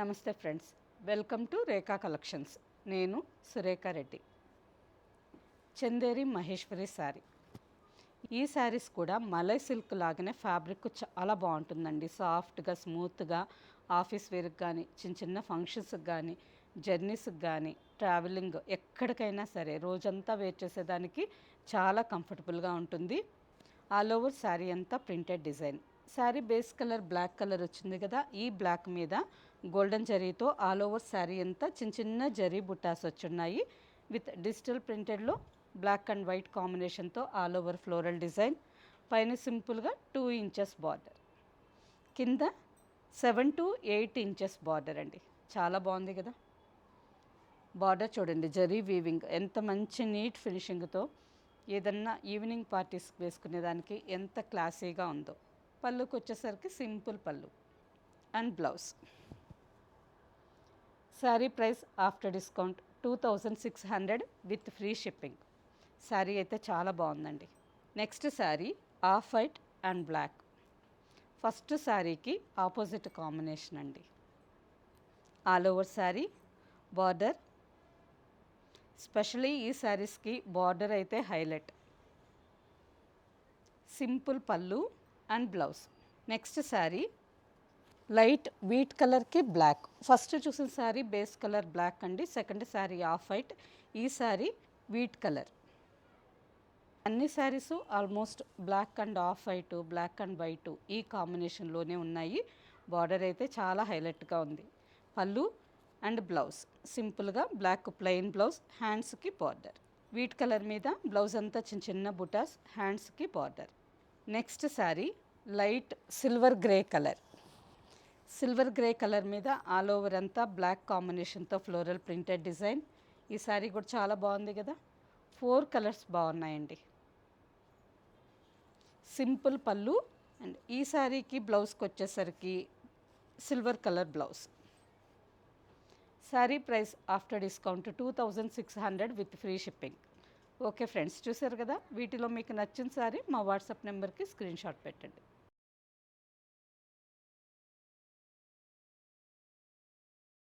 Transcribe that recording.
నమస్తే friends, welcome to Rekha collections. నేను సురేఖ రెడ్డి. చందేరి మహేశ్వరి శారీ. ఈ శారీస్ కూడా మలై సిల్క్ లాగానే ఫ్యాబ్రిక్ చాలా బాగుంటుందండి. సాఫ్ట్గా స్మూత్గా ఆఫీస్ వేర్కి కానీ చిన్న చిన్న ఫంక్షన్స్కి కానీ జర్నీస్కి కానీ ట్రావెలింగ్ ఎక్కడికైనా సరే రోజంతా వేర్ చేసేదానికి చాలా కంఫర్టబుల్గా ఉంటుంది. ఆల్ ఓవర్ శారీ అంతా printed design. Sari base colour black colour వచ్చింది కదా, ఈ బ్లాక్ మీద గోల్డెన్ జరీతో ఆల్ ఓవర్ శారీ అంతా చిన్న చిన్న జరీ బుట్టాస్ వచ్చున్నాయి. విత్ డిజిటల్ ప్రింటెడ్లో బ్లాక్ అండ్ వైట్ కాంబినేషన్తో ఆల్ ఓవర్ ఫ్లోరల్ డిజైన్. పైన సింపుల్గా 2 ఇంచెస్ బార్డర్, కింద 7 to 8 ఇంచెస్ బార్డర్ అండి. చాలా బాగుంది కదా బార్డర్. చూడండి జరీ వీవింగ్ ఎంత మంచి నీట్ ఫినిషింగ్తో ఏదన్నా ఈవినింగ్ పార్టీస్కి వేసుకునేదానికి ఎంత క్లాసీగా ఉందో. పళ్ళుకి వచ్చేసరికి simple pallu and blouse. Sari price after discount 2600 with free shipping. Sari అయితే చాలా బాగుందండి. Next sari off white and black. First శారీకి ఆపోజిట్ కాంబినేషన్ అండి. All over sari border, specially ఈ శారీస్కి బార్డర్ అయితే highlight. Simple pallu and blouse. Next sari light wheat కలర్కి బ్లాక్. ఫస్ట్ చూసిన శారీ బేస్ కలర్ బ్లాక్ అండి. సెకండ్ శారీ ఆఫ్ వైట్, ఈ శారీ వీట్ కలర్. అన్ని saris almost black and off white, black and white ఈ కాంబినేషన్లోనే ఉన్నాయి. బార్డర్ అయితే చాలా హైలైట్గా ఉంది. పళ్ళు అండ్ బ్లౌజ్ సింపుల్గా బ్లాక్ ప్లెయిన్ బ్లౌజ్, హ్యాండ్స్కి బార్డర్. వీట్ కలర్ మీద బ్లౌజ్ అంతా చిన్న చిన్న బుటాస్, హ్యాండ్స్కి border. Next sari light silver grey colour. Silver grey colour మీద ఆల్ ఓవర్ అంతా బ్లాక్ కాంబినేషన్తో ఫ్లోరల్ ప్రింటెడ్ డిజైన్. ఈ శారీ కూడా చాలా బాగుంది కదా. 4 కలర్స్ బాగున్నాయండి. సింపుల్ పళ్ళు అండ్ ఈ శారీకి బ్లౌజ్కి వచ్చేసరికి silver colour blouse. Sari price after discount 2600 with free shipping. Okay friends, చూసారు కదా. వీటిలో మీకు నచ్చిన శారీ మా వాట్సాప్ నెంబర్కి స్క్రీన్ షాట్ పెట్టండి.